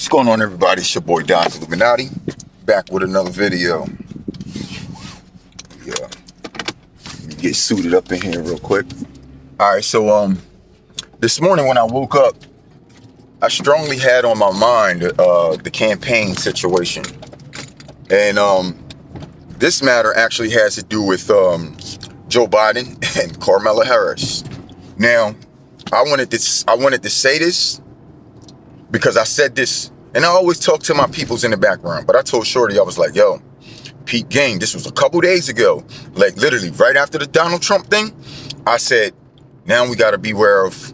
What's going on, everybody? It's your boy Don's Illuminati, back with another video. Yeah, let me get suited up in here real quick. All right, so this morning when I woke up, I strongly had on my mind the campaign situation, and this matter actually has to do with Joe Biden and Kamala Harris. Now, I wanted to say this because I said this, and I always talk to my peoples in the background, but I told Shorty, I was like, yo, Pete Gang, this was a couple days ago, like literally right after the Donald Trump thing. I said, now we got to beware of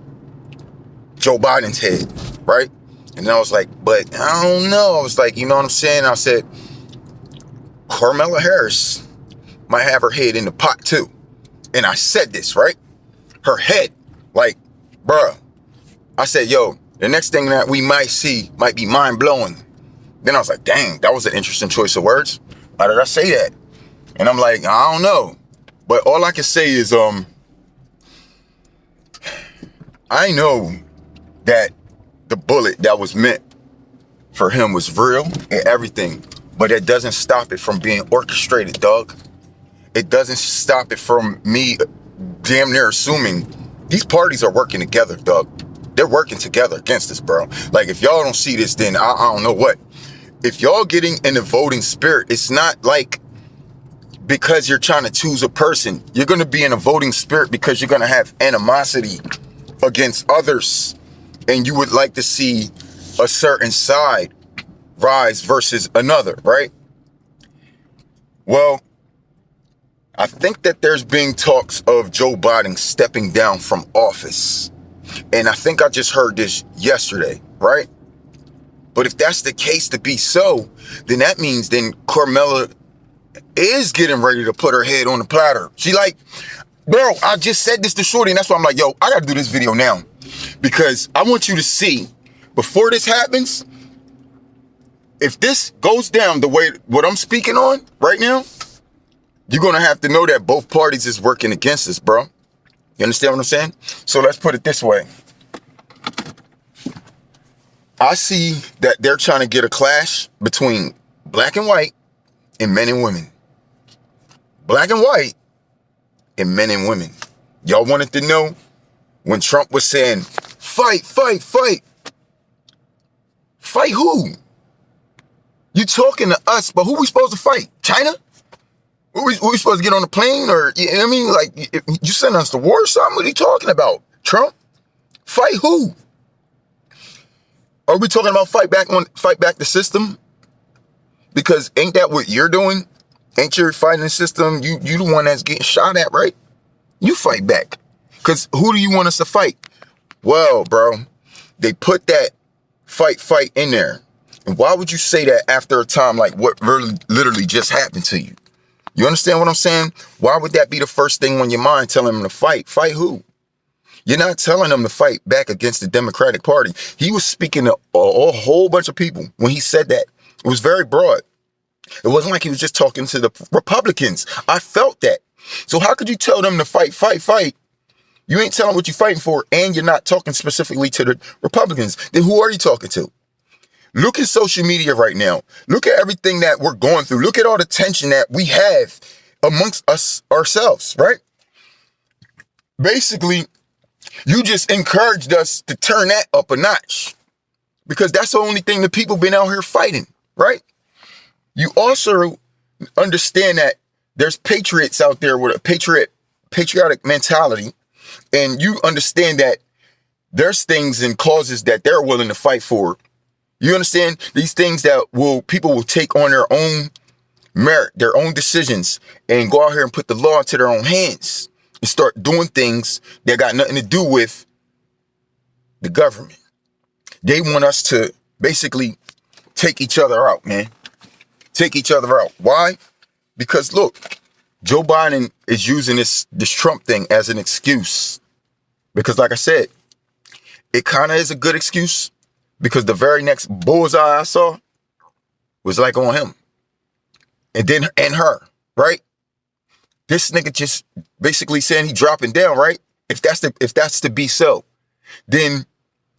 Joe Biden's head, right? And I was like, but I don't know. I was like, you know what I'm saying? I said, Kamala Harris might have her head in the pot too. And I said this, right? Her head, like, bruh. I said, yo, the next thing that we might see might be mind-blowing. Then I was like, dang, that was an interesting choice of words. Why did I say that? And I'm like, I don't know. But all I can say is, I know that the bullet that was meant for him was real and everything, but it doesn't stop it from being orchestrated, dog. It doesn't stop it from me damn near assuming these parties are working together, dog. They're working together against us, bro. Like, if y'all don't see this, then I don't know what. If y'all getting in the voting spirit, it's not like because you're trying to choose a person. You're going to be in a voting spirit because you're going to have animosity against others. And you would like to see a certain side rise versus another, right? Well, I think that there's been talks of Joe Biden stepping down from office. And I think I just heard this yesterday, right? But if that's the case to be so, then that means then Kamala is getting ready to put her head on the platter. She like, bro, I just said this to Shorty, and that's why I'm like, yo, I got to do this video now. Because I want you to see, before this happens, if this goes down the way what I'm speaking on right now, you're going to have to know that both parties is working against us, bro. You understand what I'm saying? So let's put it this way. I see that they're trying to get a clash between black and white and men and women. Black and white and men and women. Y'all wanted to know when Trump was saying, fight, fight, fight. Fight who? You talking to us, but who we supposed to fight? China? We supposed to get on the plane, or, you know what I mean? Like, you sending us to war or something? What are you talking about? Trump? Fight who? Are we talking about fight back the system? Because ain't that what you're doing? Ain't you fighting the system? You the one that's getting shot at, right? You fight back. Because who do you want us to fight? Well, bro, they put that fight in there. And why would you say that after a time like what really literally just happened to you? You understand what I'm saying? Why would that be the first thing on your mind, telling them to fight? Fight who? You're not telling them to fight back against the Democratic Party. He was speaking to a whole bunch of people when he said that. It was very broad. It wasn't like he was just talking to the Republicans. I felt that. So how could you tell them to fight? You ain't telling what you're fighting for, and you're not talking specifically to the Republicans. Then who are you talking to? Look at social media right now. Look at everything that we're going through. Look at all the tension that we have amongst us ourselves, right? Basically, you just encouraged us to turn that up a notch because that's the only thing the people been out here fighting, right? You also understand that there's patriots out there with a patriotic mentality, and you understand that there's things and causes that they're willing to fight for. You understand these things that people will take on their own merit, their own decisions, and go out here and put the law into their own hands and start doing things that got nothing to do with the government. They want us to basically take each other out, man. Take each other out. Why? Because look, Joe Biden is using this Trump thing as an excuse. Because like I said, it kind of is a good excuse. Because the very next bullseye I saw was like on him. And her, right? This nigga just basically saying he dropping down, right? If that's to be so, then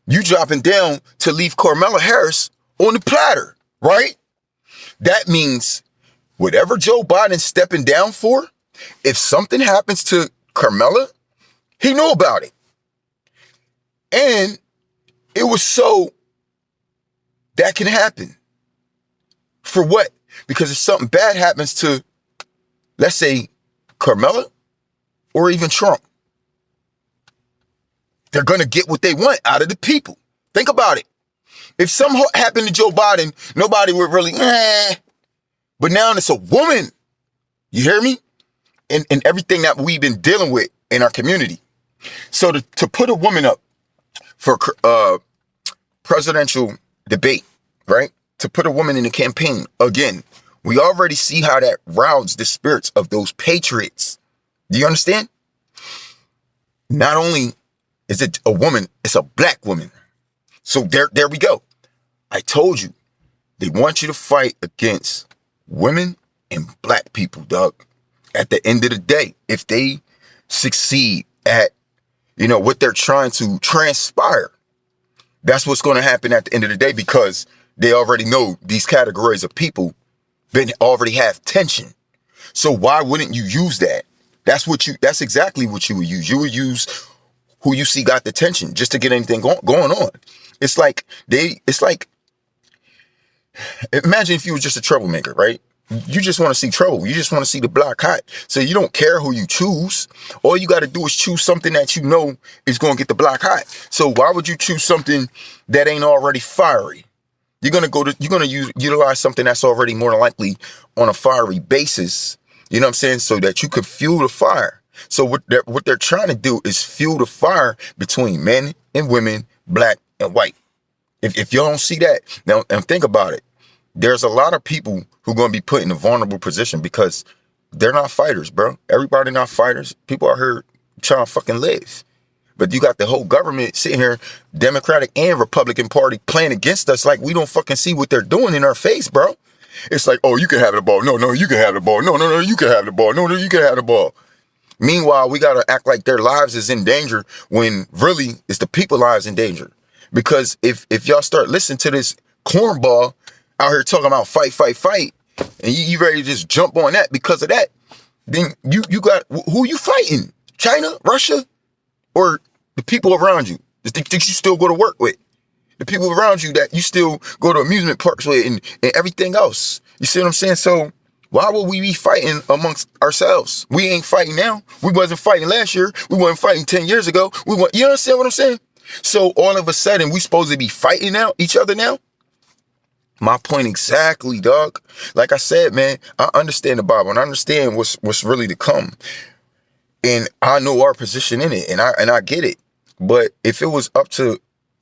you dropping down to leave Kamala Harris on the platter, right? That means whatever Joe Biden's stepping down for, if something happens to Carmela, he knew about it. And it was so that can happen. For what? Because if something bad happens to, let's say, Carmela or even Trump, they're going to get what they want out of the people. Think about it. If something happened to Joe Biden, nobody would really, But now it's a woman. You hear me? And everything that we've been dealing with in our community. So to put a woman up for presidential debate, right? To put a woman in the campaign, again, we already see how that rouses the spirits of those patriots. Do you understand? Not only is it a woman, it's a black woman. So there we go. I told you, they want you to fight against women and black people, dog. At the end of the day, if they succeed at, what they're trying to transpire, that's what's going to happen at the end of the day, because they already know these categories of people already have tension. So why wouldn't you use that? That's exactly what you would use. You would use who you see got the tension just to get anything going on. It's like, imagine if you were just a troublemaker, right? You just want to see trouble. You just want to see the block hot. So you don't care who you choose. All you got to do is choose something that you know is going to get the block hot. So why would you choose something that ain't already fiery? You're going to utilize something that's already more than likely on a fiery basis. You know what I'm saying? So that you could fuel the fire. So what they're trying to do is fuel the fire between men and women, black and white. If you don't see that, now and think about it. There's a lot of people who are going to be put in a vulnerable position because they're not fighters, bro. Everybody not fighters. People are here trying to fucking live. But you got the whole government sitting here, Democratic and Republican Party, playing against us like we don't fucking see what they're doing in our face, bro. It's like, oh, you can have the ball. No, you can have the ball. No, you can have the ball. No, you can have the ball. Meanwhile, we got to act like their lives is in danger when really it's the people's lives in danger. Because if y'all start listening to this cornball out here talking about fight, and you ready to just jump on that because of that, then you got, who you fighting? China, Russia, or the people around you that you still go to work with? The people around you that you still go to amusement parks with and everything else. You see what I'm saying? So why would we be fighting amongst ourselves? We ain't fighting now. We wasn't fighting last year. We wasn't fighting 10 years ago. You understand what I'm saying? So all of a sudden we supposed to be fighting now, each other now? My point exactly, dog. Like I said, man, I understand the Bible and I understand what's really to come. And I know our position in it and I get it. But if it was up to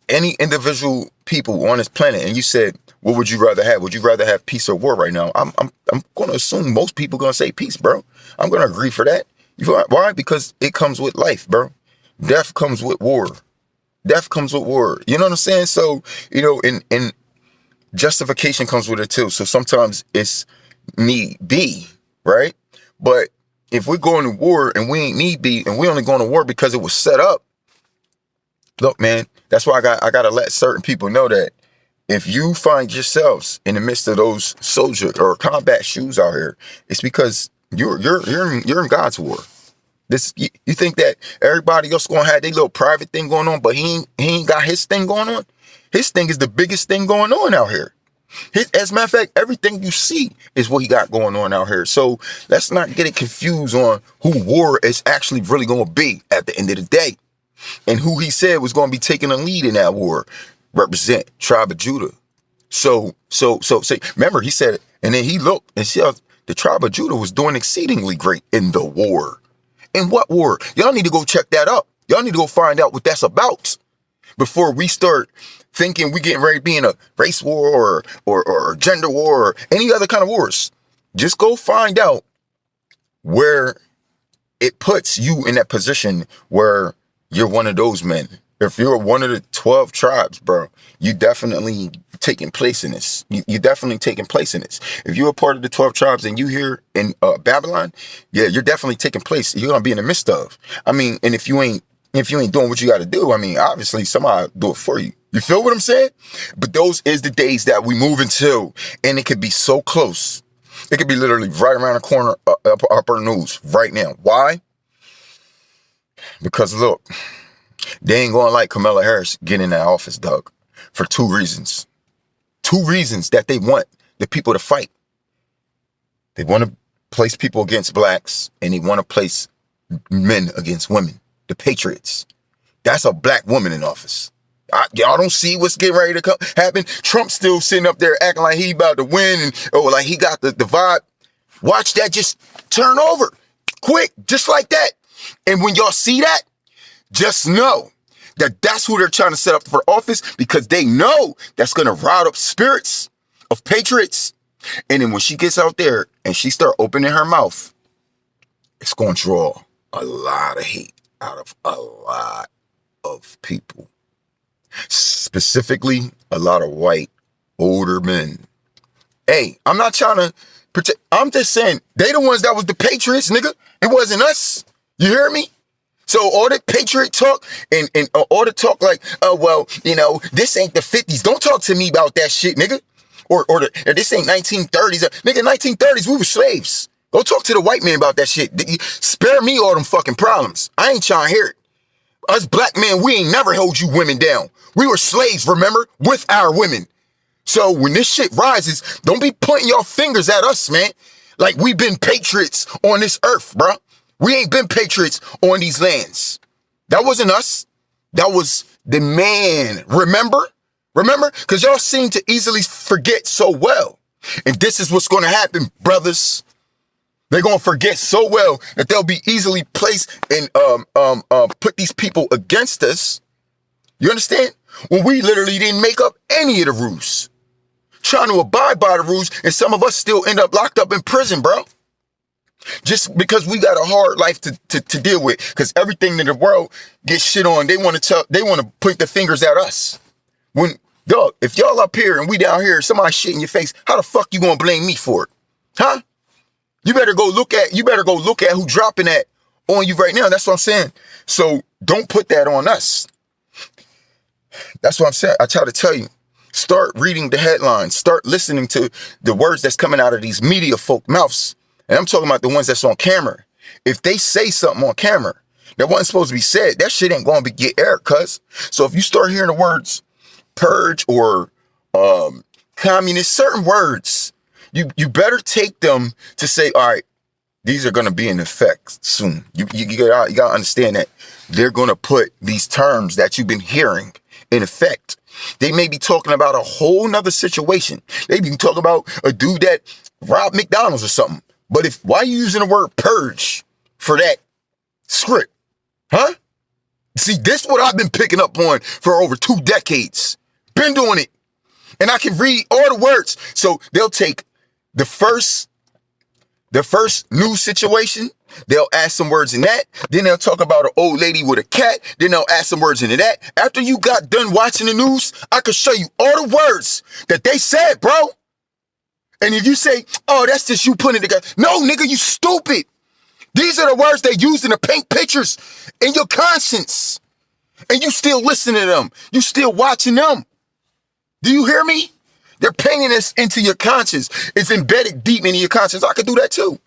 any individual people on this planet and you said, what would you rather have? Would you rather have peace or war right now? I'm going to assume most people going to say peace, bro. I'm going to agree for that. You know why? Because it comes with life, bro. Death comes with war. Death comes with war. You know what I'm saying? So, and justification comes with it too. So sometimes it's need be, right? But if we're going to war and we ain't need be and we only going to war because it was set up, look, man, that's why I got to let certain people know that if you find yourselves in the midst of those soldier or combat shoes out here, it's because you're in God's war. You think that everybody else gonna have their little private thing going on, but he ain't got his thing going on? His thing is the biggest thing going on out here. As a matter of fact, everything you see is what he got going on out here. So let's not get it confused on who war is actually really going to be at the end of the day. And who he said was going to be taking the lead in that war. Represent Tribe of Judah. So remember he said, and then he looked and saw the Tribe of Judah was doing exceedingly great in the war. In what war? Y'all need to go check that up. Y'all need to go find out what that's about before we start thinking we getting ready to be in a race war or gender war or any other kind of wars. Just go find out where it puts you in that position where you're one of those men. If you're one of the 12 tribes, bro, you definitely taking place in this. You definitely taking place in this. If you're a part of the 12 tribes and you here in Babylon, yeah, you're definitely taking place. You're gonna be in the midst of. I mean, and if you ain't doing what you got to do, I mean, obviously somebody do it for you. You feel what I'm saying? But those is the days that we move into, and it could be so close. It could be literally right around the corner, up our nose right now. Why? Because look, they ain't gonna like Kamala Harris getting in that office, Doug, for two reasons. Two reasons that they want the people to fight. They want to place people against blacks, and they want to place men against women, the patriots. That's a black woman in office. Y'all don't see what's getting ready to happen. Trump's still sitting up there acting like he about to win, and like he got the vibe. Watch that just turn over quick, just like that. And when y'all see that, just know that that's who they're trying to set up for office, because they know that's going to rile up spirits of patriots. And then when she gets out there and she start opening her mouth, it's going to draw a lot of hate out of a lot of people. Specifically, a lot of white, older men. Hey, I'm not trying to pretend. I'm just saying, they the ones that was the patriots, nigga. It wasn't us. You hear me? So all that patriot talk and all the talk like, oh, well, you know, this ain't the 50s. Don't talk to me about that shit, nigga. Or this ain't 1930s. Nigga, 1930s, we were slaves. Go talk to the white man about that shit. Spare me all them fucking problems. I ain't trying to hear it. Us black men, we ain't never held you women down. We were slaves, remember, with our women. So when this shit rises, don't be pointing your fingers at us, man. Like we've been patriots on this earth, bro. We ain't been patriots on these lands. That wasn't us. That was the man. Remember? Remember? Because y'all seem to easily forget so well. And this is what's going to happen, brothers. They're going to forget so well that they'll be easily placed and put these people against us. You understand? When we literally didn't make up any of the rules. Trying to abide by the rules, and some of us still end up locked up in prison, bro. Just because we got a hard life to deal with. Because everything in the world gets shit on. They want to point the fingers at us. When, dog, if y'all up here and we down here, somebody shit in your face, how the fuck you gonna blame me for it? Huh? You better go look at who dropping that on you right now. That's what I'm saying. So don't put that on us. That's what I'm saying. I try to tell you. Start reading the headlines. Start listening to the words that's coming out of these media folk mouths. And I'm talking about the ones that's on camera. If they say something on camera that wasn't supposed to be said, that shit ain't going to get aired, cuz. So if you start hearing the words purge or communist, certain words, you better take them to say, all right, these are going to be in effect soon. You got to understand that they're going to put these terms that you've been hearing in effect. They may be talking about a whole nother situation. They be talking about a dude that robbed McDonald's or something. But why are you using the word purge for that script? Huh? See, this is what I've been picking up on for over 2 decades. Been doing it. And I can read all the words. So they'll take the first news situation. They'll add some words in that. Then they'll talk about an old lady with a cat. Then they'll add some words into that. After you got done watching the news, I could show you all the words that they said, bro. And if you say, oh, that's just you putting it together. No, nigga, you stupid. These are the words they used to paint pictures in your conscience. And you still listen to them. You still watching them. Do you hear me? They're painting this into your conscience. It's embedded deep into your conscience. I could do that too.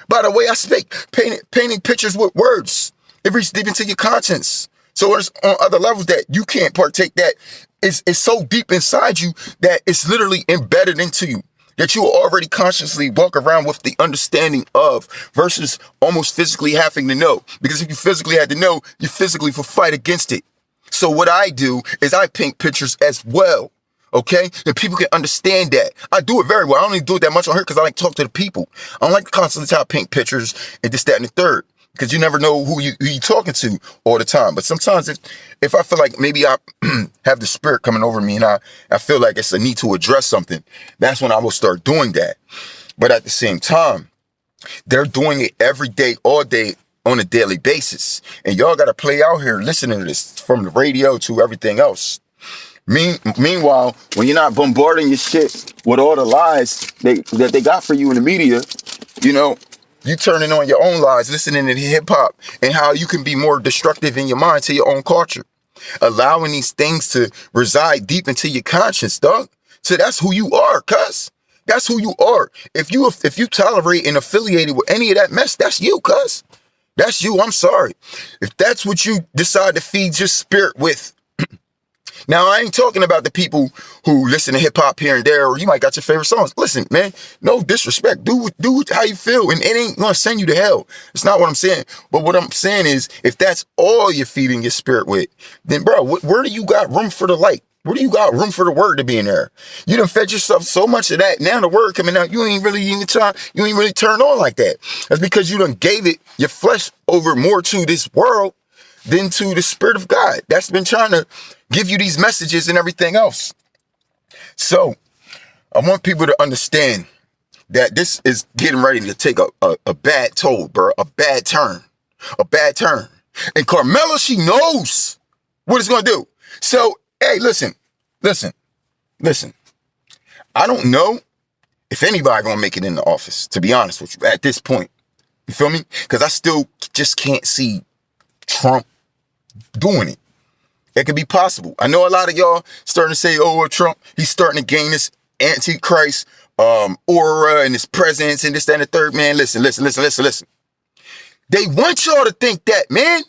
By the way I speak, painting pictures with words. It reaches deep into your conscience. So there's on other levels that you can't partake that. It's so deep inside you that it's literally embedded into you. That you will already consciously walk around with the understanding of versus almost physically having to know. Because if you physically had to know, you physically will fight against it. So what I do is I paint pictures as well. Okay? And people can understand that. I do it very well. I don't even do it that much on here because I like to talk to the people. I don't like to constantly try to paint pictures and this, that, and the third. Because you never know who you talking to all the time. But sometimes if I feel like maybe I have the spirit coming over me and I feel like it's a need to address something, that's when I will start doing that. But at the same time, they're doing it every day, all day, on a daily basis. And y'all got to play out here listening to this from the radio to everything else. Meanwhile, when you're not bombarding your shit with all the lies that they got for you in the media, you know, you turning on your own lies, listening to hip hop and how you can be more destructive in your mind to your own culture. allowing these things to reside deep into your conscience, dog. So that's who you are, cuz. That's who you are. If you tolerate and affiliated with any of that mess, that's you, cuz. That's you. I'm sorry. If that's what you decide to feed your spirit with. Now, I ain't talking about the people who listen to hip hop here and there, or you might got your favorite songs. Listen, man, no disrespect. Do how you feel, and it ain't gonna send you to hell. It's not what I'm saying. But what I'm saying is, if that's all you're feeding your spirit with, then bro, where do you got room for the light? Where do you got room for the word to be in there? You done fed yourself so much of that. Now the word coming out, you ain't really turned on like that. That's because you done gave it your flesh over more to this world than to the Spirit of God. That's been trying to give you these messages and everything else. So I want people to understand that this is getting ready to take a bad toll, bro. A bad turn. And Carmela, she knows what it's going to do. So, hey, listen. I don't know if anybody going to make it in the office, to be honest with you, at this point. You feel me? Because I still just can't see Trump doing it. It could be possible. I know a lot of y'all starting to say, oh, well, Trump, he's starting to gain this antichrist aura and his presence and this, that, and the third. Man, listen. They want y'all to think that, man.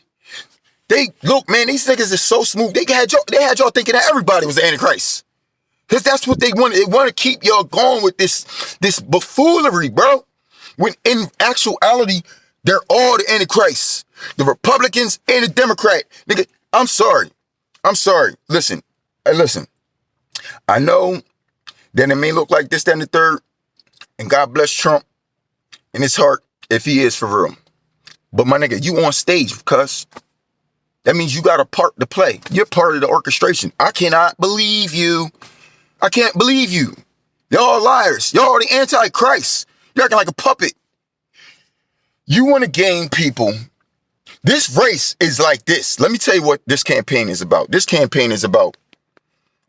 Look, man, these niggas are so smooth. They had y'all thinking that everybody was the antichrist. Because that's what they want. They want to keep y'all going with this buffoonery, bro. When in actuality, they're all the antichrists. The Republicans and the Democrat. Nigga, I'm sorry. Listen. I know that it may look like this, that, and the third. And God bless Trump in his heart if he is for real. But my nigga, you on stage, cuz. That means you got a part to play. You're part of the orchestration. I cannot believe you. I can't believe you. Y'all liars. Y'all the antichrist. You're acting like a puppet. You want to gain people. This race is like this. Let me tell you what this campaign is about. This campaign is about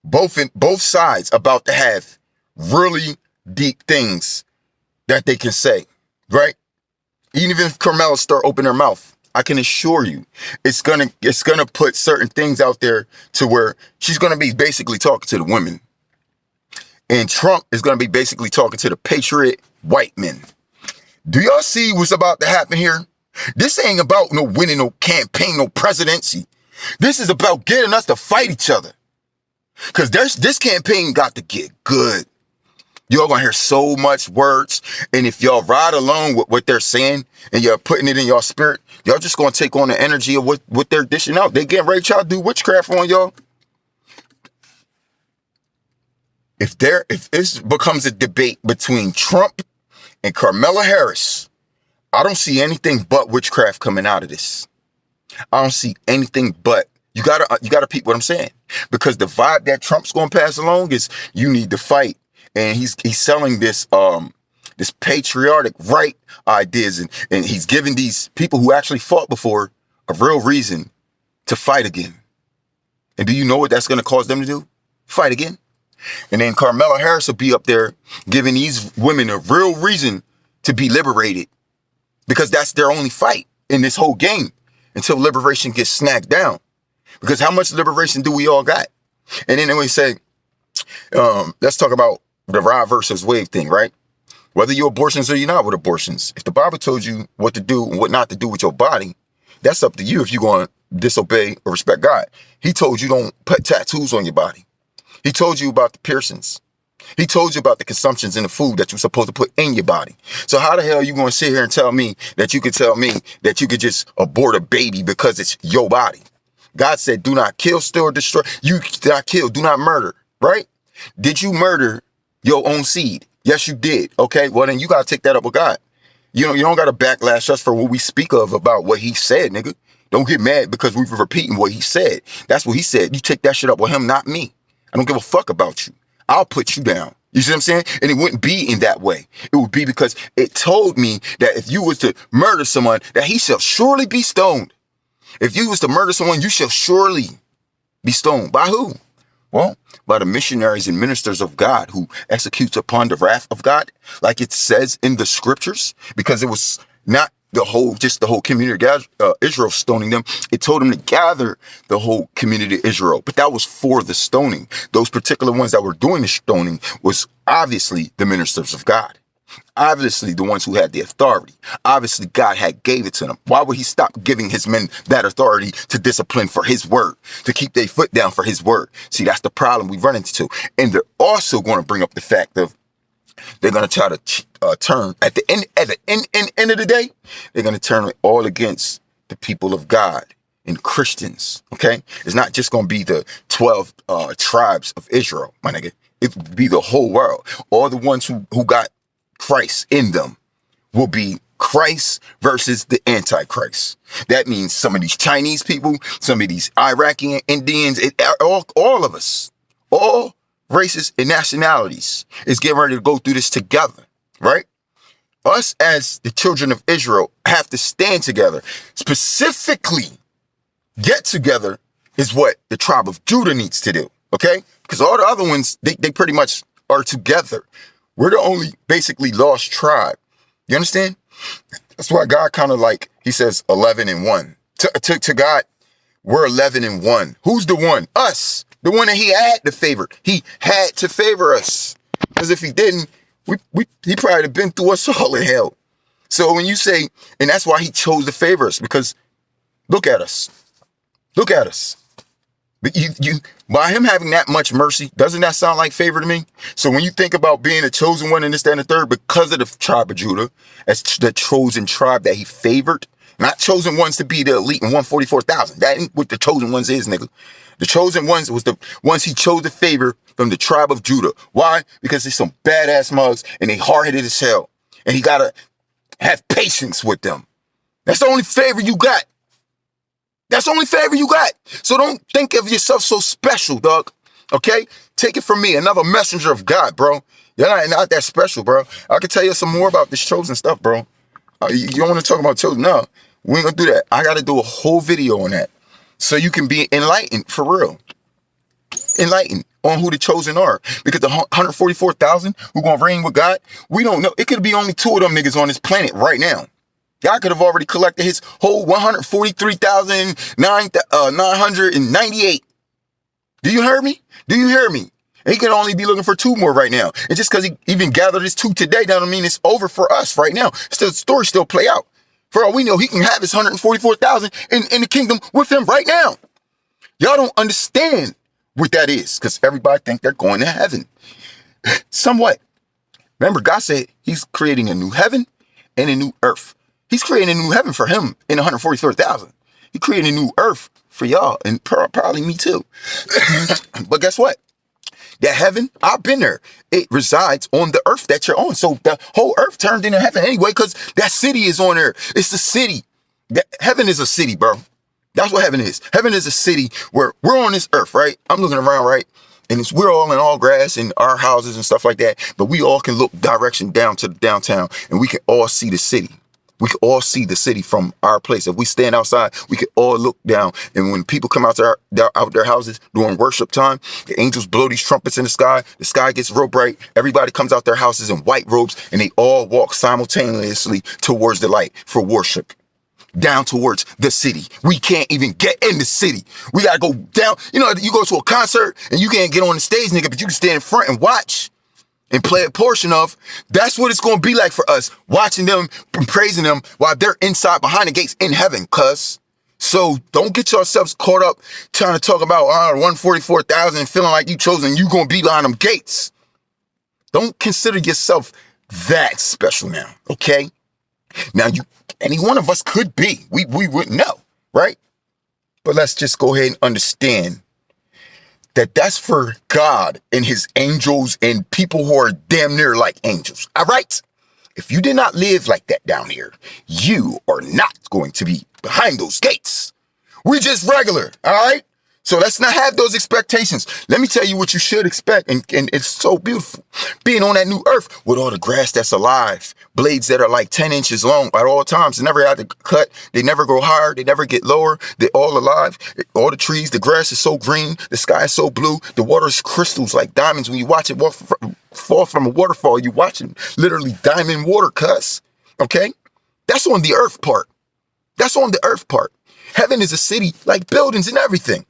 both sides about to have really deep things that they can say, right? Even if Carmela start opening her mouth, I can assure you, it's gonna put certain things out there to where she's gonna be basically talking to the women, and Trump is gonna be basically talking to the patriot white men. Do y'all see what's about to happen here? This ain't about no winning no campaign, no presidency. This is about getting us to fight each other. Because this campaign got to get good. Y'all gonna hear so much words. And if y'all ride along with what they're saying and you're putting it in your spirit, y'all just gonna take on the energy of what they're dishing out. They getting ready to try to do witchcraft on y'all. If this becomes a debate between Trump and Carmela Harris, I don't see anything but witchcraft coming out of this. I don't see anything but. You gotta peep what I'm saying. Because the vibe that Trump's gonna pass along is you need to fight. And he's selling this patriotic right ideas, and he's giving these people who actually fought before a real reason to fight again. And do you know what that's gonna cause them to do? Fight again. And then Carmela Harris will be up there giving these women a real reason to be liberated. Because that's their only fight in this whole game until liberation gets snagged down. Because how much liberation do we all got? And then we say, let's talk about the Roe versus Wade thing, right? Whether you're abortions or you're not with abortions. If the Bible told you what to do and what not to do with your body, that's up to you if you're going to disobey or respect God. He told you don't put tattoos on your body. He told you about the piercings. He told you about the consumptions in the food that you're supposed to put in your body. So how the hell are you going to sit here and tell me that you could just abort a baby because it's your body? God said, do not kill, steal, or destroy. You do not kill, do not murder, right? Did you murder your own seed? Yes, you did. Okay, well, then you got to take that up with God. You don't got to backlash us for what we speak of about what he said, nigga. Don't get mad because we're repeating what he said. That's what he said. You take that shit up with him, not me. I don't give a fuck about you. I'll put you down. You see what I'm saying? And it wouldn't be in that way. It would be because it told me that if you was to murder someone, that he shall surely be stoned. If you was to murder someone, you shall surely be stoned. By who? Well, by the missionaries and ministers of God who executes upon the wrath of God, like it says in the scriptures, because it was not just the whole community of Israel stoning them. It told them to gather the whole community of Israel. But that was for the stoning. Those particular ones that were doing the stoning was obviously the ministers of God. Obviously the ones who had the authority. Obviously God had gave it to them. Why would he stop giving his men that authority to discipline for his word, to keep their foot down for his word? See, that's the problem we run into. And they're also going to bring up the fact of they're going to try to turn at the end of the day. They're going to turn it all against the people of God and Christians. Okay, it's not just going to be the 12 tribes of Israel, my nigga. It would be the whole world. All the ones who got Christ in them will be Christ versus the Antichrist. That means some of these Chinese people, some of these Iraqi Indians, all of us, all races and nationalities is getting ready to go through this together, right? Us as the children of Israel have to stand together. Specifically, get together is what the tribe of Judah needs to do, okay? Because all the other ones, they pretty much are together. We're the only basically lost tribe. You understand? That's why God kind of like, he says 11 and 1. To God, we're 11 and 1. Who's the one? Us. The one that he had to favor. He had to favor us. Because if he didn't, he probably would have been through us all in hell. So when you say, and that's why he chose to favor us, because look at us. Look at us. But you by him having that much mercy, doesn't that sound like favor to me? So when you think about being a chosen one in this, that, and the third, because of the tribe of Judah, as the chosen tribe that he favored, not chosen ones to be the elite and 144,000. That ain't what the chosen ones is, nigga. The chosen ones was the ones he chose to favor from the tribe of Judah. Why? Because they're some badass mugs and they hard-headed as hell. And he gotta have patience with them. That's the only favor you got. That's the only favor you got. So don't think of yourself so special, dog. Okay? Take it from me, another messenger of God, bro. You're not that special, bro. I can tell you some more about this chosen stuff, bro. You don't want to talk about chosen? No, we ain't gonna do that. I gotta do a whole video on that. So you can be enlightened, for real. Enlightened on who the chosen are. Because the 144,000 who gonna reign with God, we don't know. It could be only 2 of them niggas on this planet right now. God could have already collected his whole 143,998. Do you hear me? Do you hear me? And he could only be looking for 2 more right now. And just because he even gathered his 2 today, doesn't mean it's over for us right now. Still, the story still play out. For all we know, he can have his 144,000 in the kingdom with him right now. Y'all don't understand what that is, because everybody think they're going to heaven. Somewhat. Remember, God said he's creating a new heaven and a new earth. He's creating a new heaven for him in 144,000. He created a new earth for y'all and probably me too. But guess what? That heaven, I've been there. It resides on the earth that you're on. So the whole earth turned into heaven anyway, because that city is on there. It's the city. Heaven is a city, bro. That's what heaven is. Heaven is a city where we're on this earth, right? I'm looking around, right? And we're all in all grass and our houses and stuff like that. But we all can look direction down to the downtown and we can all see the city. We can all see the city from our place. If we stand outside, we can all look down. And when people come out their houses during worship time, the angels blow these trumpets in the sky. The sky gets real bright. Everybody comes out their houses in white robes, and they all walk simultaneously towards the light for worship. Down towards the city. We can't even get in the city. We gotta go down. You know, you go to a concert and you can't get on the stage, nigga, but you can stand in front and watch and play a portion of. That's what it's going to be like for us, watching them and praising them while they're inside behind the gates in heaven, cuz. So don't get yourselves caught up trying to talk about 144,000 and feeling like you chosen, you going to be behind them gates. Don't consider yourself that special now, okay? Now, any one of us could be. We wouldn't know, right? But let's just go ahead and understand that that's for God and his angels and people who are damn near like angels. All right? If you did not live like that down here, you are not going to be behind those gates. We're just regular. All right? So let's not have those expectations. Let me tell you what you should expect. And it's so beautiful. Being on that new earth with all the grass that's alive, blades that are like 10 inches long at all times. They never have to cut. They never go higher. They never get lower. They're all alive. All the trees, the grass is so green. The sky is so blue. The water is crystals like diamonds. When you watch it fall from a waterfall, you're watching literally diamond water, cuz. Okay? That's on the earth part. That's on the earth part. Heaven is a city, like buildings and everything.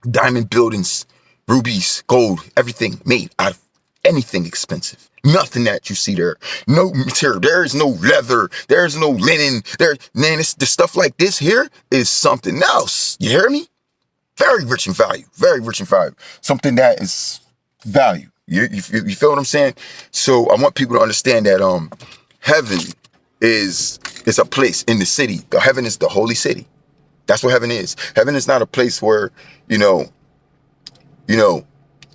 Diamond buildings, rubies, gold, everything made out of anything expensive. Nothing that you see there. No material. There is no leather. There is no linen. Man, the stuff like this here is something else. You hear me? Very rich in value. Very rich in value. Something that is value. You feel what I'm saying? So I want people to understand that heaven is a place in the city. Heaven is the holy city. That's what heaven is. Heaven is not a place where,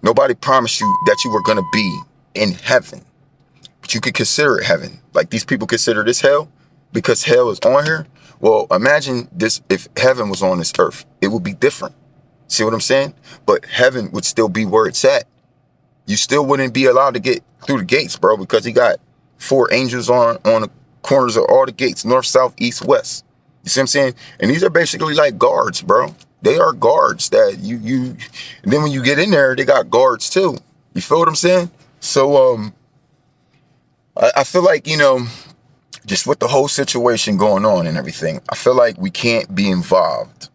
nobody promised you that you were going to be in heaven. But you could consider it heaven. Like these people consider this hell because hell is on here. Well, imagine this, if heaven was on this earth, it would be different. See what I'm saying? But heaven would still be where it's at. You still wouldn't be allowed to get through the gates, bro, because he got 4 angels on the corners of all the gates, north, south, east, west. You see what I'm saying? And these are basically like guards, bro. They are guards that and then when you get in there, they got guards too. You feel what I'm saying? So, I feel like, just with the whole situation going on and everything, I feel like we can't be involved.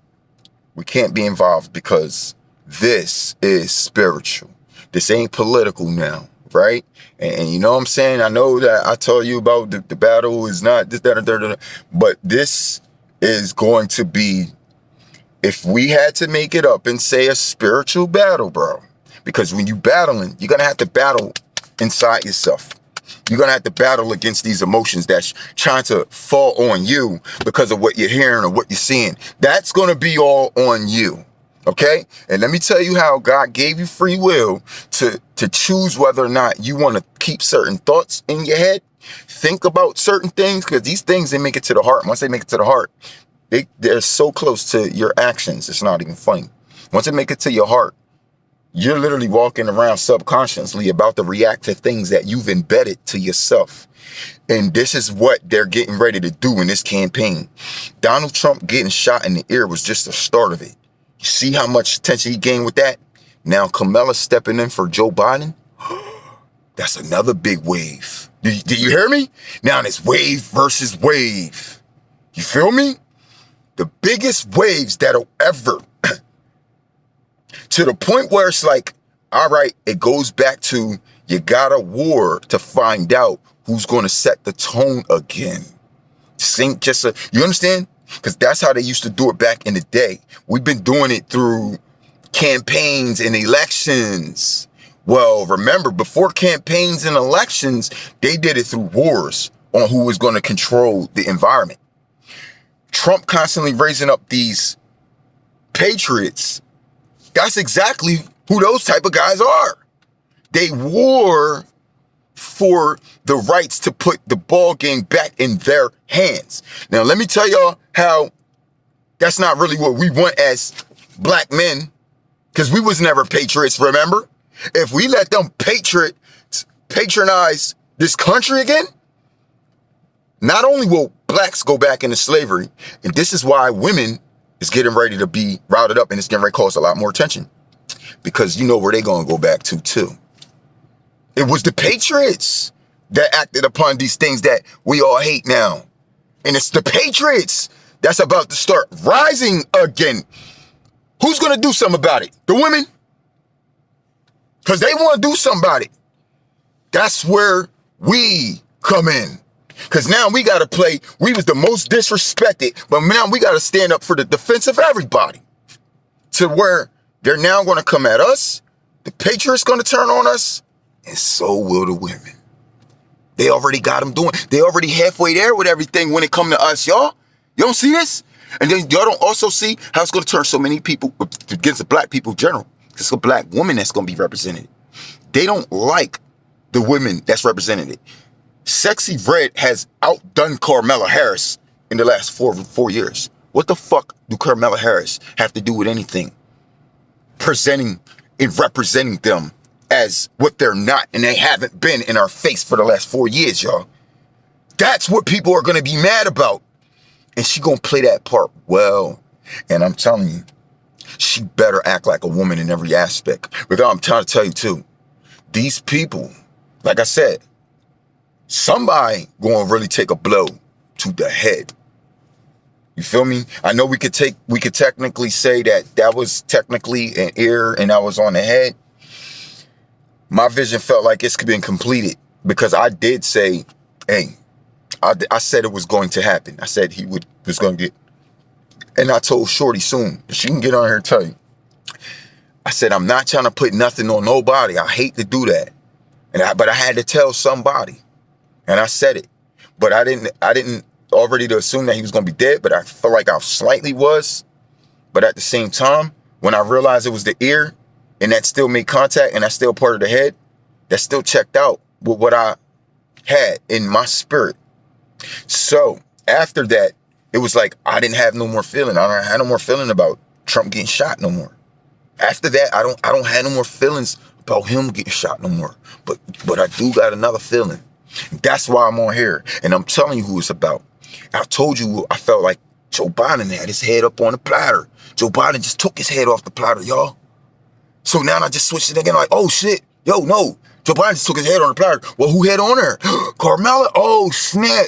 We can't be involved because this is spiritual. This ain't political now, right? And you know what I'm saying? I know that I told you about the battle is not this, that, but this is going to be, if we had to make it up and say a spiritual battle, bro, because when you battling, you're going to have to battle inside yourself. You're going to have to battle against these emotions that's trying to fall on you because of what you're hearing or what you're seeing. That's going to be all on you. Okay? And let me tell you how God gave you free will to choose whether or not you want to keep certain thoughts in your head. Think about certain things, because these things, they make it to the heart. Once they make it to the heart, they're so close to your actions. It's not even funny. Once they make it to your heart, you're literally walking around subconsciously about to react to things that you've embedded to yourself. And this is what they're getting ready to do in this campaign. Donald Trump getting shot in the ear was just the start of it. You see how much attention he gained with that? Now Kamala stepping in for Joe Biden. That's another big wave. Did you hear me? Now it's wave versus wave. You feel me? The biggest waves that'll ever, to the point where it's like, all right, it goes back to, you got a war to find out who's going to set the tone again. You understand? Because that's how they used to do it back in the day. We've been doing it through campaigns and elections. Well, remember, before campaigns and elections, they did it through wars on who was going to control the environment. Trump constantly raising up these patriots. That's exactly who those type of guys are. They war for the rights to put the ball game back in their hands. Now, let me tell y'all how that's not really what we want as black men, because we was never patriots, remember? If we let them patronize this country again, not only will blacks go back into slavery, and this is why women is getting ready to be routed up, and it's getting ready to cause a lot more attention, because you know where they're going to go back to too. It was the patriots that acted upon these things that we all hate now. And it's the patriots that's about to start rising again. Who's going to do something about it? The women? Because they want to do something about it. That's where we come in. Because now we got to play. We was the most disrespected, but now we got to stand up for the defense of everybody. To where they're now going to come at us. The patriots going to turn on us. And so will the women. They already got them doing. They already halfway there with everything when it come to us, y'all. You don't see this? And then y'all don't also see how it's going to turn so many people against the black people in general. It's a black woman that's going to be represented. They don't like the women that's represented. Sexy Red has outdone Kamala Harris in the last four years. What the fuck do Kamala Harris have to do with anything? Presenting and representing them as what they're not, and they haven't been in our face for the last 4 years, y'all. That's what people are going to be mad about. And she going to play that part well. And I'm telling you, she better act like a woman in every aspect. Because I'm trying to tell you too, these people, like I said, somebody going to really take a blow to the head. You feel me? I know we could technically say that was technically an ear and that was on the head. My vision felt like it's been completed because I did say, hey, I said it was going to happen. I said he was going to get, and I told Shorty soon, she can get on here and tell you. I said, I'm not trying to put nothing on nobody. I hate to do that. But I had to tell somebody. And I said it. But I didn't already to assume that he was going to be dead, but I felt like I slightly was. But at the same time, when I realized it was the ear and that still made contact and that's still part of the head, that still checked out with what I had in my spirit. So after that, it was like I didn't have no more feeling. I don't have no more feeling about Trump getting shot no more. After that, I don't have no more feelings about him getting shot no more. But I do got another feeling. That's why I'm on here. And I'm telling you who it's about. I told you I felt like Joe Biden had his head up on the platter. Joe Biden just took his head off the platter, y'all. So now I just switched it again like, oh shit. Yo, no. Joe Biden just took his head on the platter. Well, who had on her? Carmella? Oh, snap.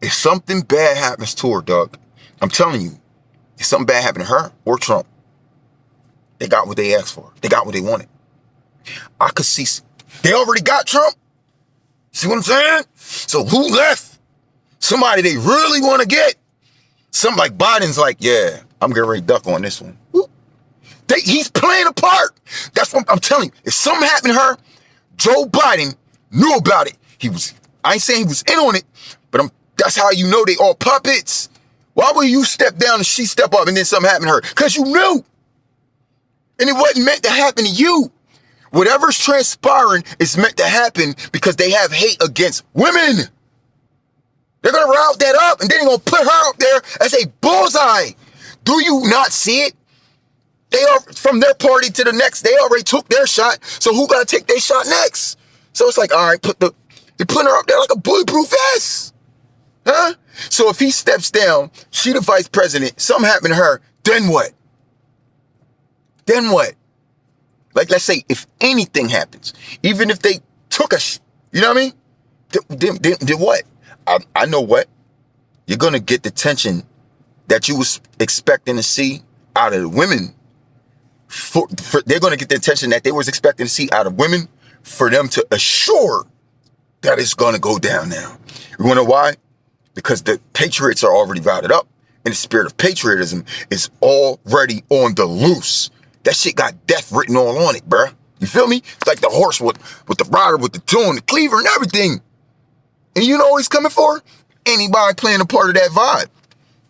If something bad happens to her, Doug, I'm telling you, if something bad happened to her or Trump, they got what they asked for. They got what they wanted. I could see, they already got Trump. See what I'm saying? So who left? Somebody they really want to get. Some like Biden's like, yeah, I'm getting ready to duck on this one. He's playing a part. That's what I'm telling you. If something happened to her, Joe Biden knew about it. I ain't saying he was in on it, but that's how you know they all puppets. Why would you step down and she step up and then something happened to her? Because you knew. And it wasn't meant to happen to you. Whatever's transpiring is meant to happen because they have hate against women. They're going to route that up and then they're going to put her up there as a bullseye. Do you not see it? They are from their party to the next. They already took their shot. So who got to take their shot next? So it's like, all right, they're putting her up there like a bulletproof vest. Huh? So if he steps down, she the vice president, something happened to her, then what? Then what? Like, let's say if anything happens, even if they took us, you know what I mean? Then what? I know what. You're going to get the tension that you was expecting to see out of the women. They're going to get the attention that they was expecting to see out of women for them to assure that it's going to go down now. You want to know why? Because the patriots are already routed up and the spirit of patriotism is already on the loose. That shit got death written all on it, bruh. You feel me? It's like the horse with the rider, with the tune, the cleaver and everything. And you know what he's coming for? Anybody playing a part of that vibe.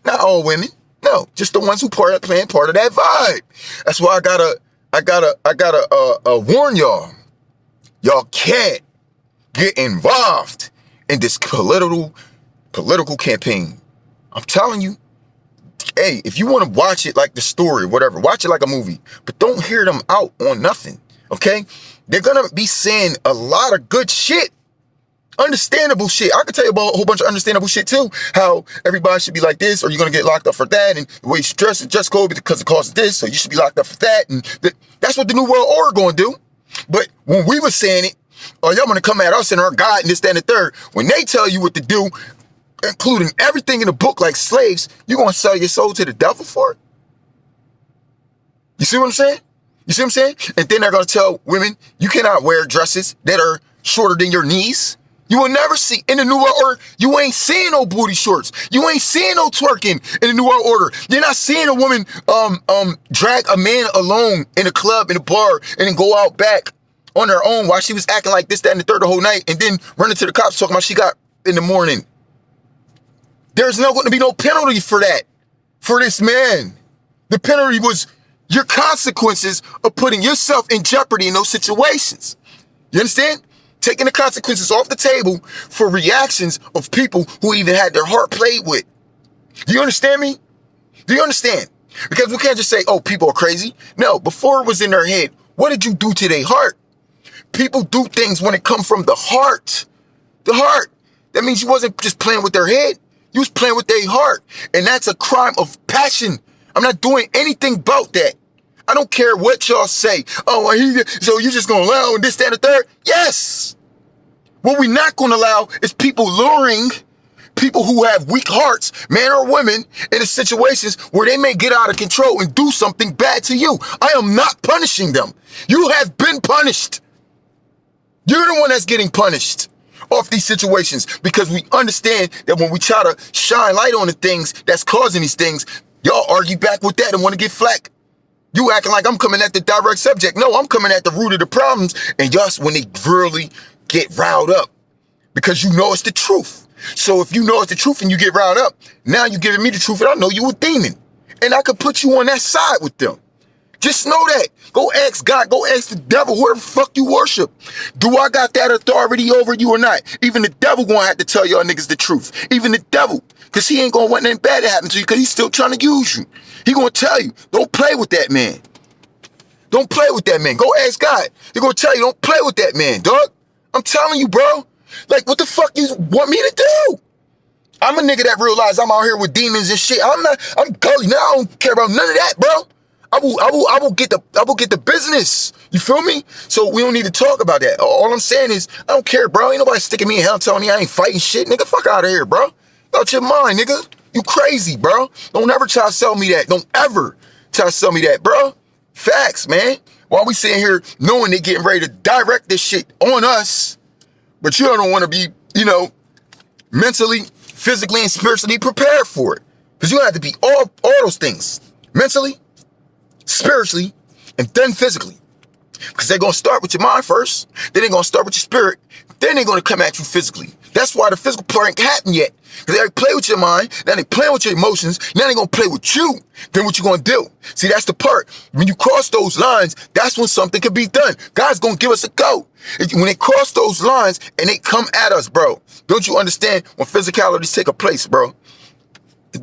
Not all women. No, just the ones who playing part of that vibe. That's why I gotta warn y'all. Y'all can't get involved in this political campaign. I'm telling you. Hey, if you want to watch it like the story or whatever, watch it like a movie, but don't hear them out on nothing, okay? They're going to be saying a lot of good shit, understandable shit. I could tell you about a whole bunch of understandable shit too, how everybody should be like this, or you're going to get locked up for that, and the way you dress code because it causes this, so you should be locked up for that, and that's what the New World Order going to do. But when we were saying it, oh, y'all going to come at us and our God and this, that, and the third, when they tell you what to do, including everything in the book like slaves, you're going to sell your soul to the devil for it? You see what I'm saying? You see what I'm saying? And then they're going to tell women, you cannot wear dresses that are shorter than your knees. You will never see, in the New World Order, you ain't seeing no booty shorts. You ain't seeing no twerking in the New World Order. You're not seeing a woman drag a man alone in a club, in a bar, and then go out back on her own while she was acting like this, that, and the third the whole night, and then running to the cops talking about she got in the morning. There's not going to be no penalty for that, for this man. The penalty was your consequences of putting yourself in jeopardy in those situations. You understand? Taking the consequences off the table for reactions of people who even had their heart played with. Do you understand me? Do you understand? Because we can't just say, oh, people are crazy. No, before it was in their head, what did you do to their heart? People do things when it comes from the heart. The heart. That means you wasn't just playing with their head. You was playing with their heart. And that's a crime of passion. I'm not doing anything about that. I don't care what y'all say. Oh, so you're just going to allow this, that, and the third? Yes. What we're not going to allow is people luring people who have weak hearts, men or women, into situations where they may get out of control and do something bad to you. I am not punishing them. You have been punished. You're the one that's getting punished off these situations, because we understand that when we try to shine light on the things that's causing these things, y'all argue back with that and want to get flack. You acting like I'm coming at the direct subject. No, I'm coming at the root of the problems, and just when they really get riled up, because you know it's the truth. So if you know it's the truth and you get riled up, now you're giving me the truth and I know you a demon. And I could put you on that side with them. Just know that. Go ask God, go ask the devil, whoever the fuck you worship. Do I got that authority over you or not? Even the devil gonna have to tell y'all niggas the truth. Even the devil. Because he ain't gonna want nothing bad to happen to you, because he's still trying to use you. He gonna tell you, don't play with that man. Don't play with that man. Go ask God. He gonna tell you, don't play with that man, dog. I'm telling you, bro. Like, what the fuck you want me to do? I'm a nigga that realized I'm out here with demons and shit. I'm gully. Now I don't care about none of that, bro. I will get the business. You feel me? So we don't need to talk about that. All I'm saying is, I don't care, bro. Ain't nobody sticking me in hell telling me I ain't fighting shit. Nigga, fuck out of here, bro. Out your mind, nigga. You crazy, bro. Don't ever try to sell me that. Don't ever try to sell me that, bro. Facts, man. While we sitting here knowing they getting ready to direct this shit on us, but you don't want to be, mentally, physically, and spiritually prepared for it. Because you have to be all those things. Mentally, spiritually, and then physically. Because they're going to start with your mind first. Then they're going to start with your spirit. Then they're going to come at you physically. That's why the physical part ain't happened yet. Because they play with your mind. Now they play with your emotions. Now they're going to play with you. Then what you going to do? See, that's the part. When you cross those lines, that's when something can be done. God's going to give us a go. When they cross those lines and they come at us, bro, don't you understand when physicalities take a place, bro?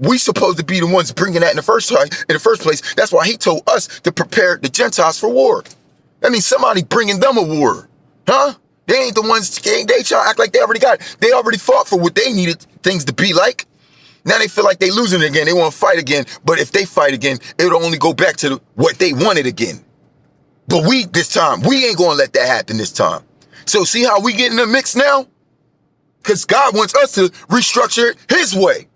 We supposed to be the ones bringing that in the first place. That's why he told us to prepare the Gentiles for war. That means somebody bringing them a war, huh? They ain't the ones, they try to act like they already got it. They already fought for what they needed things to be like. Now they feel like they losing again. They want to fight again. But if they fight again, it'll only go back to what they wanted again. But this time, we ain't going to let that happen this time. So see how we get in the mix now? Because God wants us to restructure it his way.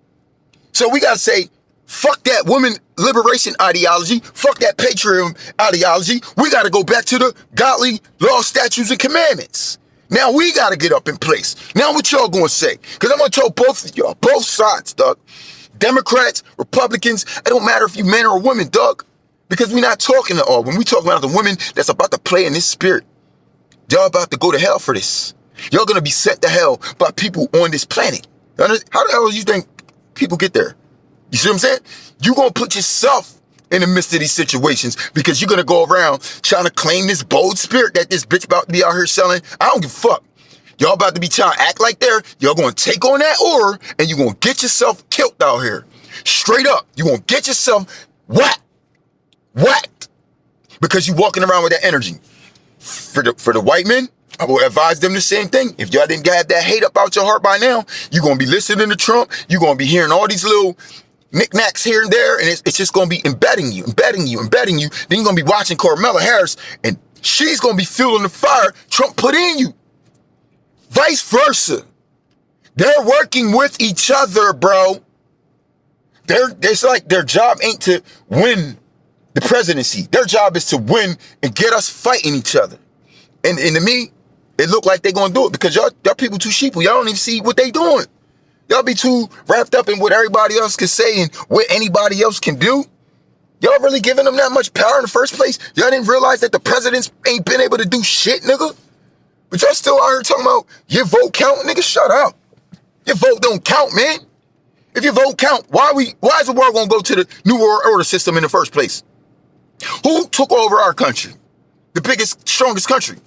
So we got to say, fuck that woman liberation ideology. Fuck that patriotism ideology. We got to go back to the godly law, statutes, and commandments. Now we got to get up in place. Now what y'all going to say? Because I'm going to tell both of y'all, both sides, dog. Democrats, Republicans, it don't matter if you men or women, dog. Because we're not talking to all. When we talk about the women that's about to play in this spirit, y'all about to go to hell for this. Y'all going to be sent to hell by people on this planet. How the hell do you think people get there? You see what I'm saying? You're going to put yourself in the midst of these situations because you're going to go around trying to claim this bold spirit that this bitch about to be out here selling. I don't give a fuck. Y'all about to be trying to act like there. Y'all going to take on that order and you're going to get yourself killed out here. Straight up. You're going to get yourself whacked. Because you're walking around with that energy. For the white men, I will advise them the same thing. If y'all didn't have that hate up out your heart by now, you're going to be listening to Trump. You're going to be hearing all these little knickknacks here and there, and it's just going to be embedding you. Then you're going to be watching Kamala Harris, and she's going to be fueling the fire Trump put in you. Vice versa. They're working with each other, bro. It's like their job ain't to win the presidency. Their job is to win and get us fighting each other. And to me, it look like they're going to do it because y'all people too sheeple. Y'all don't even see what they doing. Y'all be too wrapped up in what everybody else can say and what anybody else can do. Y'all really giving them that much power in the first place? Y'all didn't realize that the presidents ain't been able to do shit, nigga? But y'all still out here talking about your vote count? Nigga, shut up. Your vote don't count, man. If your vote count, why is the world going to go to the New World Order system in the first place? Who took over our country? The biggest, strongest country.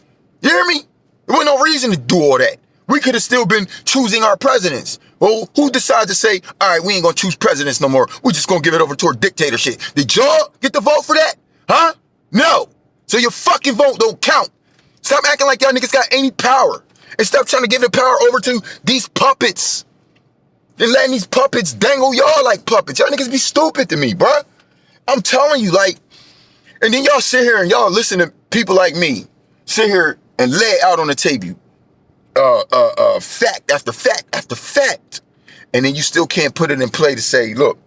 You hear me? There was no reason to do all that. We could have still been choosing our presidents. Well, who decided to say, all right, we ain't going to choose presidents no more. We're just going to give it over to a dictatorship. Did y'all get the vote for that? Huh? No. So your fucking vote don't count. Stop acting like y'all niggas got any power. And stop trying to give the power over to these puppets. And letting these puppets dangle y'all like puppets. Y'all niggas be stupid to me, bruh. I'm telling you, like, and then y'all sit here and y'all listen to people like me sit here and lay it out on the table. fact after fact after fact, and then you still can't put it in play to say, look,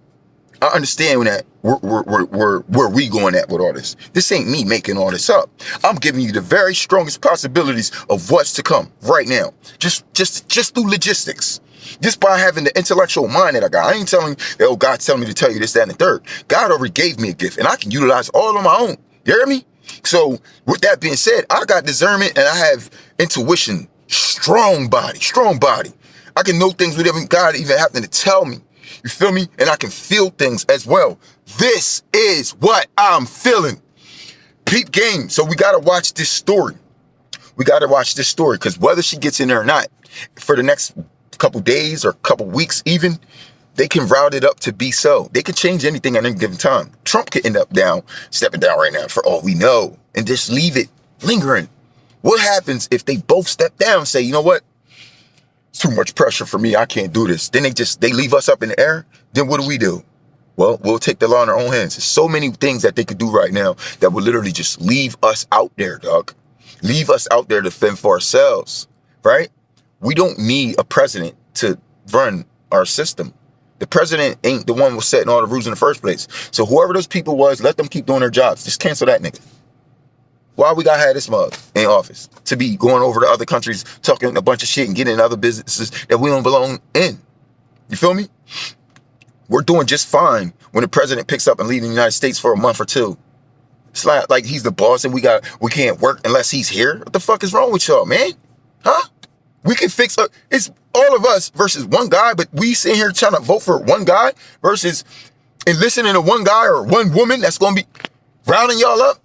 I understand that where we going at with all this. This ain't me making all this up. I'm giving you the very strongest possibilities of what's to come right now. Just through logistics. Just by having the intellectual mind that I got. I ain't telling you, oh, God's telling me to tell you this, that, and the third. God already gave me a gift, and I can utilize all on my own. You hear me? So with that being said, I got discernment and I have intuition. Strong body. I can know things without God even having to tell me. You feel me? And I can feel things as well. This is what I'm feeling. Peep game. So we got to watch this story. Because whether she gets in there or not, for the next couple days or couple weeks even, they can route it up to be so. They can change anything at any given time. Trump could end up stepping down right now for all we know, and just leave it lingering. What happens if they both step down and say, you know what? It's too much pressure for me. I can't do this. Then they leave us up in the air. Then what do? Well, we'll take the law in our own hands. There's so many things that they could do right now that would literally just leave us out there, dog. Leave us out there to fend for ourselves, right? We don't need a president to run our system. The president ain't the one who was setting all the rules in the first place. So whoever those people was, let them keep doing their jobs. Just cancel that nigga. Why we gotta have this mug in office to be going over to other countries, talking a bunch of shit and getting in other businesses that we don't belong in? You feel me? We're doing just fine when the president picks up and leaves the United States for a month or two. It's like he's the boss and we can't work unless he's here. What the fuck is wrong with y'all, man? Huh? We can fix it's all of us versus one guy, but we sitting here trying to vote for one guy versus and listening to one guy or one woman that's gonna be rounding y'all up.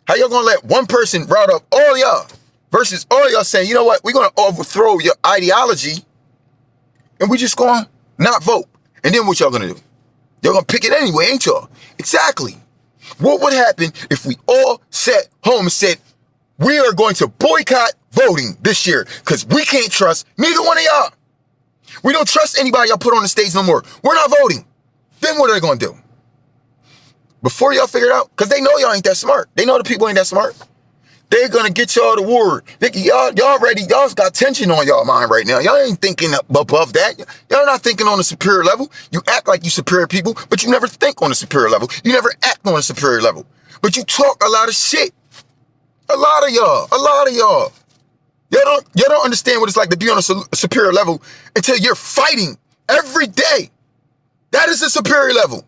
How y'all gonna let one person round up all y'all versus all y'all saying, you know what, we're gonna overthrow your ideology and we just gonna not vote. And then what y'all gonna do? Y'all gonna pick it anyway, ain't y'all? Exactly. What would happen if we all sat home and said, we are going to boycott voting this year because we can't trust neither one of y'all. We don't trust anybody y'all put on the stage no more. We're not voting. Then what are they gonna do? Before y'all figure it out, because they know y'all ain't that smart. They know the people ain't that smart. They're gonna get y'all the word. Y'all's got tension on y'all mind right now. Y'all ain't thinking above that. Y'all not thinking on a superior level. You act like you superior people, but you never think on a superior level. You never act on a superior level. But you talk a lot of shit. A lot of y'all. Y'all don't understand what it's like to be on a superior level until you're fighting every day. That is a superior level.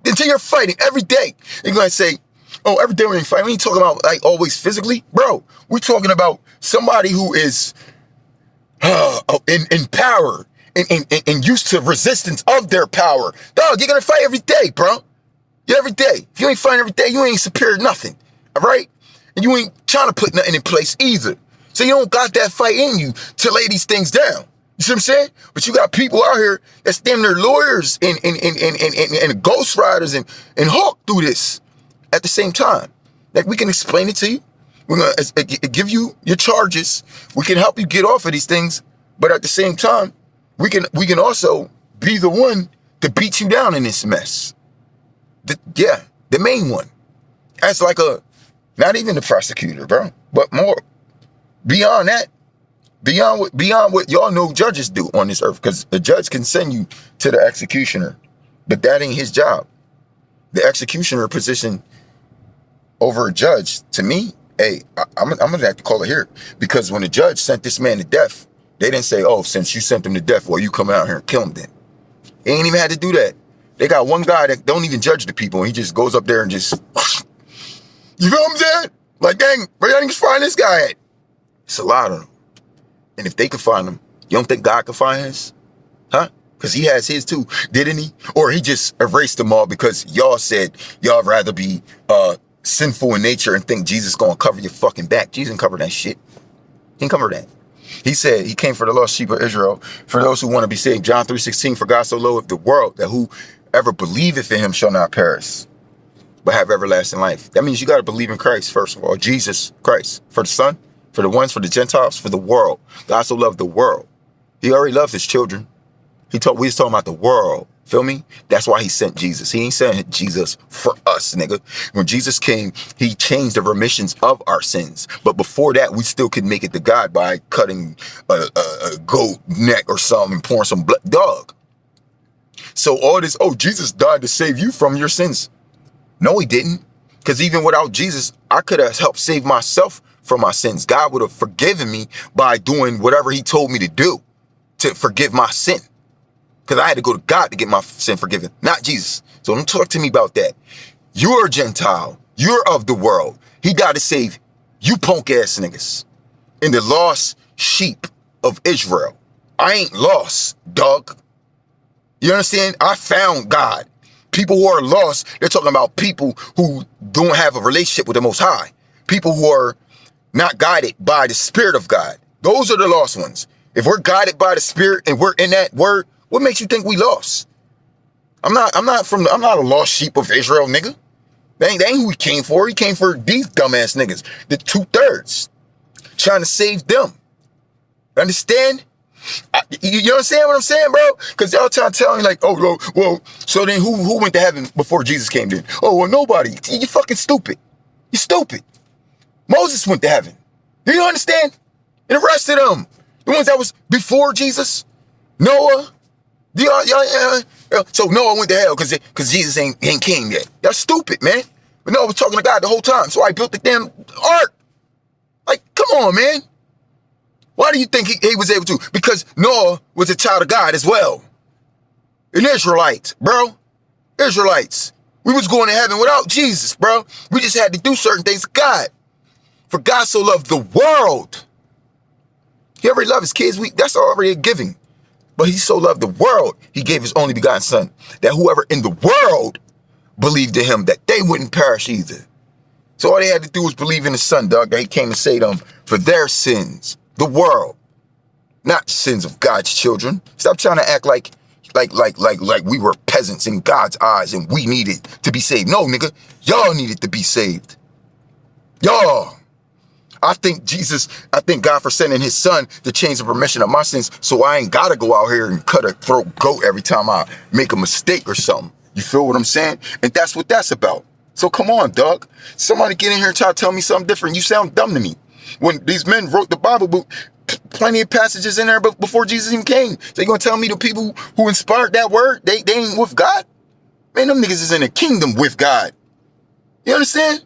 Until you're fighting every day. You're going to say, oh, every day we ain't fighting. We ain't talking about like always physically. Bro, we're talking about somebody who is in power and used to resistance of their power. Dog, you're going to fight every day, bro. Yeah, every day. If you ain't fighting every day, you ain't superior nothing. All right? And you ain't trying to put nothing in place either. So you don't got that fight in you to lay these things down. You see what I'm saying? But you got people out here that's damn near lawyers and ghostwriters and hawk through this at the same time. Like, we can explain it to you. We're going to give you your charges. We can help you get off of these things. But at the same time, we can also be the one to beat you down in this mess. The main one. As like not even the prosecutor, bro, but more beyond that. Beyond what y'all know judges do on this earth, because the judge can send you to the executioner, but that ain't his job. The executioner position over a judge, to me, hey, I'm gonna have to call it here, because when the judge sent this man to death, they didn't say, oh, since you sent him to death, well, you come out here and kill him then. They ain't even had to do that. They got one guy that don't even judge the people, and he just goes up there and just, you feel what I'm saying? Like, dang, where y'all niggas find this guy at? It's a lot of them. And if they can find him, you don't think God can find his? Huh? Because he has his too, didn't he? Or he just erased them all because y'all said y'all rather be sinful in nature and think Jesus gonna cover your fucking back. Jesus didn't cover that shit. He didn't cover that. He said he came for the lost sheep of Israel, for those who want to be saved. John 3:16, for God so loved the world that whoever believeth in him shall not perish, but have everlasting life. That means you got to believe in Christ, first of all. Jesus Christ. For the Son, for the ones, for the Gentiles, for the world. God so loved the world. He already loved his children. We was talking about the world. Feel me? That's why he sent Jesus. He ain't sent Jesus for us, nigga. When Jesus came, he changed the remissions of our sins. But before that, we still could make it to God by cutting a goat neck or something and pouring some blood. Dog. So all this, oh, Jesus died to save you from your sins. No, he didn't. Because even without Jesus, I could have helped save myself from my sins. God would have forgiven me by doing whatever he told me to do to forgive my sin. Because I had to go to God to get my sin forgiven, not Jesus. So don't talk to me about that. You're a Gentile. You're of the world. He died to save you punk ass niggas and the lost sheep of Israel. I ain't lost, dog. You understand? I found God. People who are lost, they're talking about people who don't have a relationship with the Most High. People who are not guided by the Spirit of God. Those are the lost ones. If we're guided by the Spirit and we're in that word, what makes you think we lost? I'm not a lost sheep of Israel, nigga. That ain't who he came for. He came for these dumbass niggas, the 2/3, trying to save them. Understand? You understand what I'm saying, bro? Because y'all trying to tell me like, oh, well, so then who went to heaven before Jesus came then? Oh, well, nobody. You fucking stupid. You stupid. Moses went to heaven. Do you understand? And the rest of them, the ones that was before Jesus, Noah. So Noah went to hell because Jesus ain't king yet. Y'all stupid, man. But Noah was talking to God the whole time. So I built the damn ark. Like, come on, man. Why do you think he was able to? Because Noah was a child of God as well. An Israelite, bro. Israelites. We was going to heaven without Jesus, bro. We just had to do certain things to God. For God so loved the world. He already loved his kids. That's already a giving. But he so loved the world, he gave his only begotten son, that whoever in the world believed in him, that they wouldn't perish either. So all they had to do was believe in the son, dog, that he came to save them for their sins, the world, not sins of God's children. Stop trying to act like we were peasants in God's eyes and we needed to be saved. No, nigga, y'all needed to be saved. Y'all. I thank God for sending his son to change the remission of my sins so I ain't got to go out here and cut a throat goat every time I make a mistake or something. You feel what I'm saying? And that's what that's about. So come on, dog. Somebody get in here and try to tell me something different. You sound dumb to me. When these men wrote the Bible book, plenty of passages in there before Jesus even came. So you going to tell me the people who inspired that word, they ain't with God? Man, them niggas is in the kingdom with God. You understand?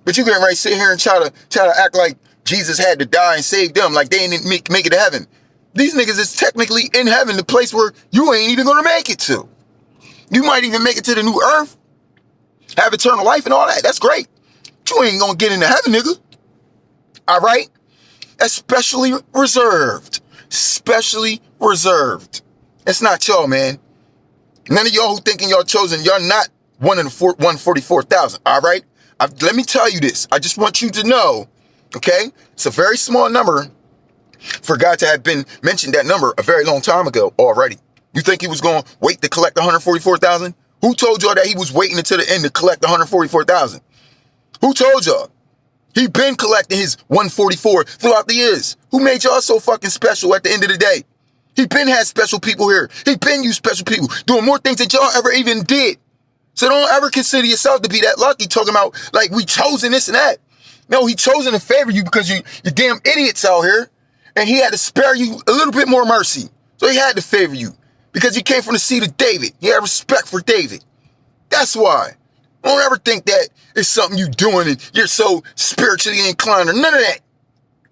But you can right sit here and try to act like Jesus had to die and save them, like they ain't make it to heaven. These niggas is technically in heaven, the place where you ain't even gonna make it to. You might even make it to the new earth, have eternal life and all that. That's great. But you ain't gonna get into heaven, nigga. All right? Especially reserved. Specially reserved. It's not y'all, man. None of y'all who thinking y'all chosen, y'all not one in the 144,000. All right? Let me tell you this. I just want you to know, okay? It's a very small number for God to have been mentioned that number a very long time ago already. You think he was going to wait to collect 144,000? Who told y'all that he was waiting until the end to collect 144,000? Who told y'all? He been collecting his 144 throughout the years. Who made y'all so fucking special at the end of the day? He been had special people here. He been used special people doing more things than y'all ever even did. So don't ever consider yourself to be that lucky talking about like we chosen this and that. No, he chosen to favor you because you damn idiots out here. And he had to spare you a little bit more mercy. So he had to favor you because you came from the seed of David. He had respect for David. That's why. Don't ever think that it's something you doing and you're so spiritually inclined or none of that.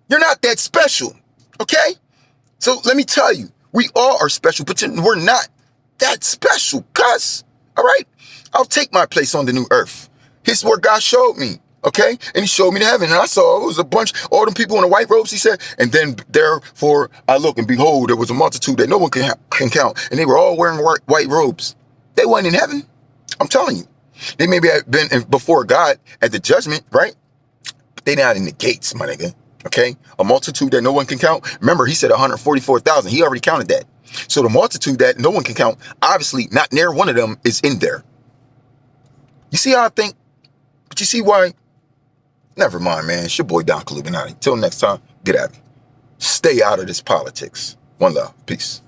You're not that special. Okay? So let me tell you, we all are special, but we're not that special, cuz. All right? I'll take my place on the new earth. Here's where God showed me, okay? And he showed me the heaven. And I saw it was a bunch, all them people in the white robes, he said. And then therefore I look and behold, there was a multitude that no one can count. And they were all wearing white robes. They weren't in heaven. I'm telling you. They maybe have been before God at the judgment, right? But they not in the gates, my nigga, okay? A multitude that no one can count. Remember, he said 144,000. He already counted that. So the multitude that no one can count, obviously not near one of them is in there. You see how I think? But you see why? Never mind, man. It's your boy Don Illuminati. Till next time, get at me. Stay out of this politics. One love. Peace.